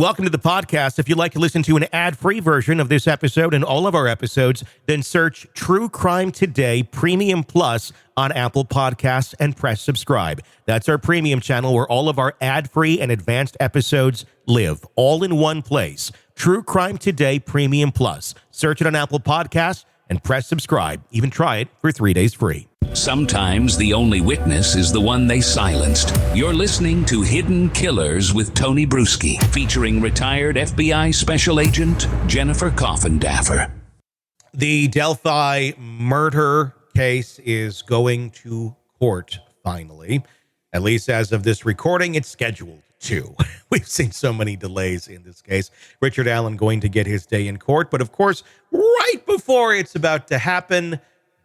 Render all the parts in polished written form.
Welcome to the podcast. If you'd like to listen to an ad-free version of this episode and all of our episodes, then search True Crime Today Premium Plus on Apple Podcasts and press subscribe. That's our premium channel where all of our ad-free and advanced episodes live, all in one place. True Crime Today Premium Plus. Search it on Apple Podcasts and press subscribe. Even try it for 3 days free. Sometimes the only witness is the one they silenced. You're listening to Hidden Killers with Tony Brueski, featuring retired FBI Special Agent Jennifer Coffindaffer. The Delphi murder case is going to court finally. At least as of this recording, it's scheduled to. We've seen so many delays in this case. Richard Allen going to get his day in court, but of course, right before it's about to happen,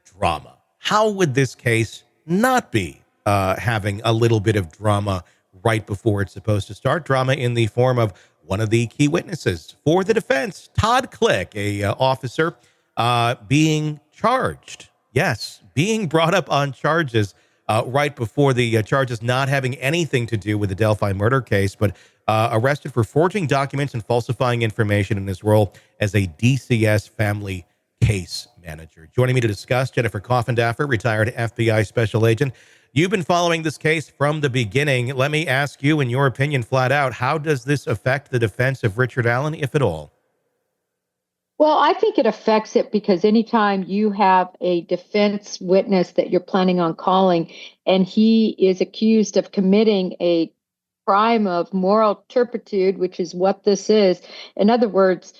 drama. How would this case not be having a little bit of drama right before it's supposed to start? Drama in the form of one of the key witnesses for the defense, Todd Click, a officer being charged. Yes, being brought up on charges right before the charges not having anything to do with the Delphi murder case, but arrested for forging documents and falsifying information in his role as a DCS family case manager. Joining me to discuss, Jennifer Coffindaffer, retired FBI Special Agent. You've been following this case from the beginning. Let me ask you, in your opinion, flat out, how does this affect the defense of Richard Allen, if at all? Well, I think it affects it because anytime you have a defense witness that you're planning on calling and he is accused of committing a crime of moral turpitude, which is what this is. In other words,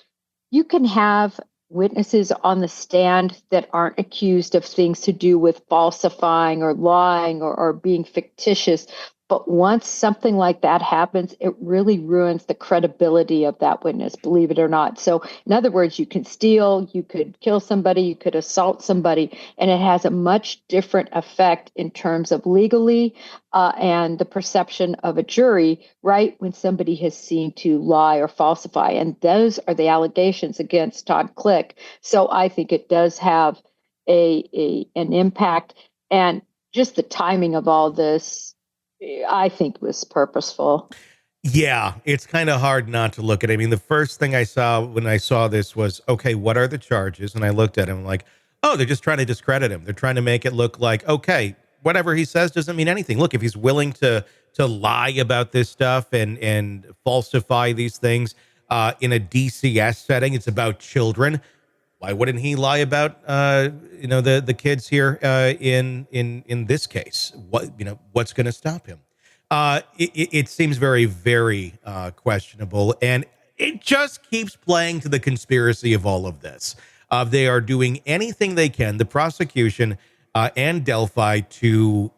you can have witnesses on the stand that aren't accused of things to do with falsifying or lying or being fictitious. But once something like that happens, it really ruins the credibility of that witness, believe it or not. So in other words, you can steal, you could kill somebody, you could assault somebody, and it has a much different effect in terms of legally and the perception of a jury, right, when somebody has seen to lie or falsify. And those are the allegations against Todd Click. So I think it does have an impact. And just the timing of all this, I think was purposeful. Yeah, it's kind of hard not to look at it. I mean, the first thing I saw when I saw this was, okay, what are the charges? And I looked at him like, oh, they're just trying to discredit him. They're trying to make it look like, okay, whatever he says doesn't mean anything. Look, if he's willing to lie about this stuff and falsify these things in a DCS setting, it's about children. Why wouldn't he lie about the kids here in this case? What's going to stop him? It seems very, very questionable, and it just keeps playing to the conspiracy of all of this. They are doing anything they can, the prosecution and Delphi, to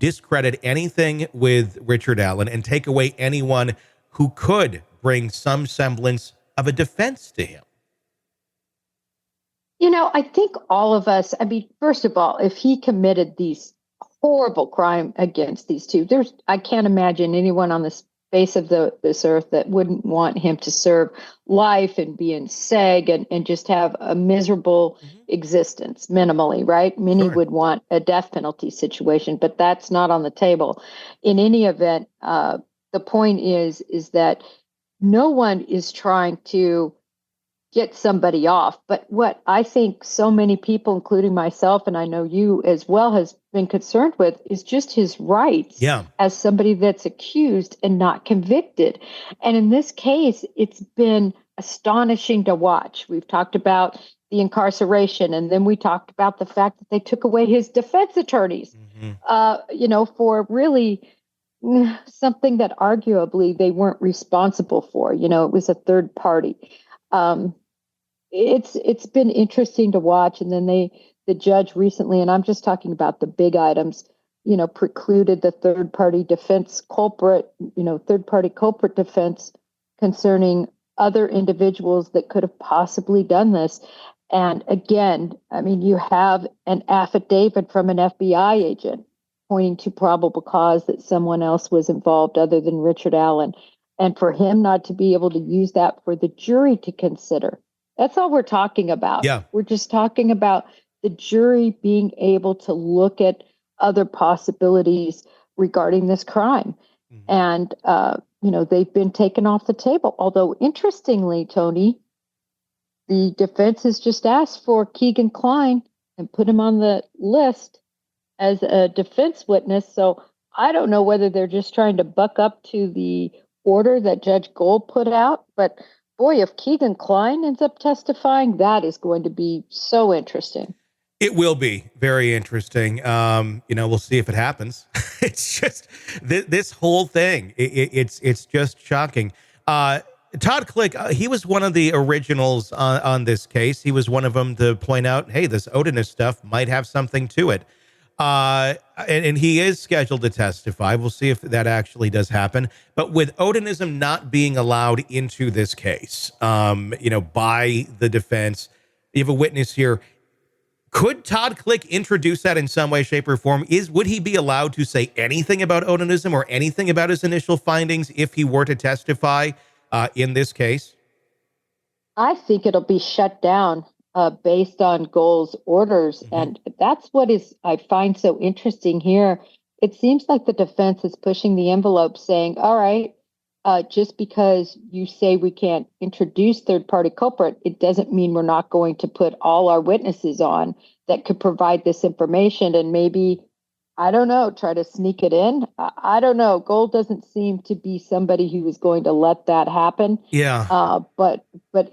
discredit anything with Richard Allen and take away anyone who could bring some semblance of a defense to him. I think all of us, first of all, if he committed these horrible crime against these two, I can't imagine anyone on the face of this earth that wouldn't want him to serve life and be in seg and just have a miserable existence minimally, right? Many would want a death penalty situation, but that's not on the table. In any event, the point is that no one is trying to get somebody off. But what I think so many people, including myself, and I know you as well, has been concerned with is just his rights as somebody that's accused and not convicted. And in this case, it's been astonishing to watch. We've talked about the incarceration, and then we talked about the fact that they took away his defense attorneys, for really something that arguably they weren't responsible for. It was a third party. It's been interesting to watch. And then the judge recently, and I'm just talking about the big items, precluded the third party culprit defense concerning other individuals that could have possibly done this. And again, you have an affidavit from an FBI agent pointing to probable cause that someone else was involved other than Richard Allen. And for him not to be able to use that for the jury to consider. That's all we're talking about. Yeah. We're just talking about the jury being able to look at other possibilities regarding this crime. And they've been taken off the table. Although, interestingly, Tony, the defense has just asked for Keegan Kline and put him on the list as a defense witness. So I don't know whether they're just trying to buck up to the order that Judge Gold put out. But boy, if Keegan Kline ends up testifying, that is going to be so interesting. It will be very interesting. We'll see if it happens. It's just this whole thing. It's just shocking. Todd Click, he was one of the originals on this case. He was one of them to point out, hey, this Odinist stuff might have something to it. And he is scheduled to testify. We'll see if that actually does happen. But with Odinism not being allowed into this case, by the defense, you have a witness here. Could Todd Click introduce that in some way, shape, or form? Would he be allowed to say anything about Odinism or anything about his initial findings if he were to testify in this case? I think it'll be shut down based on Gold's orders. Mm-hmm. And that's what I find so interesting here. It seems like the defense is pushing the envelope saying, all right, just because you say we can't introduce third-party culprit, it doesn't mean we're not going to put all our witnesses on that could provide this information and maybe, I don't know, try to sneak it in. I don't know. Gold doesn't seem to be somebody who is going to let that happen. Yeah. But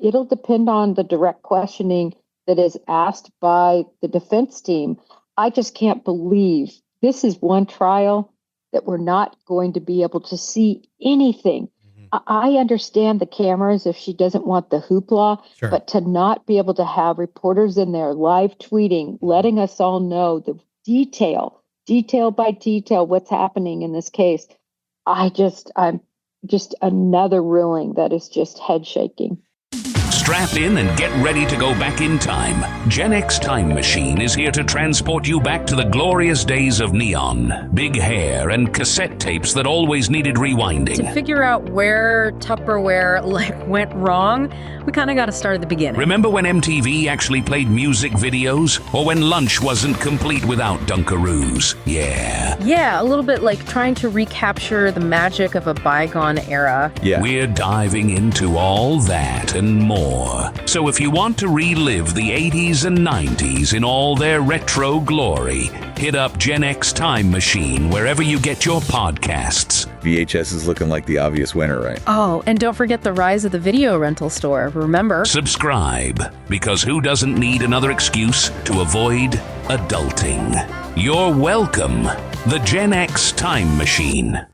it'll depend on the direct questioning that is asked by the defense team. I just can't believe this is one trial that we're not going to be able to see anything. Mm-hmm. I understand the cameras if she doesn't want the hoopla, sure. But to not be able to have reporters in there live tweeting, letting us all know the detail by detail, what's happening in this case. I'm just another ruling that is just head shaking. Strap in and get ready to go back in time. Gen X Time Machine is here to transport you back to the glorious days of neon, big hair, and cassette tapes that always needed rewinding. To figure out where Tupperware went wrong, we kind of got to start at the beginning. Remember when MTV actually played music videos? Or when lunch wasn't complete without Dunkaroos? Yeah, a little bit like trying to recapture the magic of a bygone era. Yeah. We're diving into all that and more. So if you want to relive the 80s and 90s in all their retro glory, hit up Gen X Time Machine wherever you get your podcasts. VHS is looking like the obvious winner, right? Oh, and don't forget the rise of the video rental store, remember? Subscribe, because who doesn't need another excuse to avoid adulting? You're welcome. The Gen X Time Machine.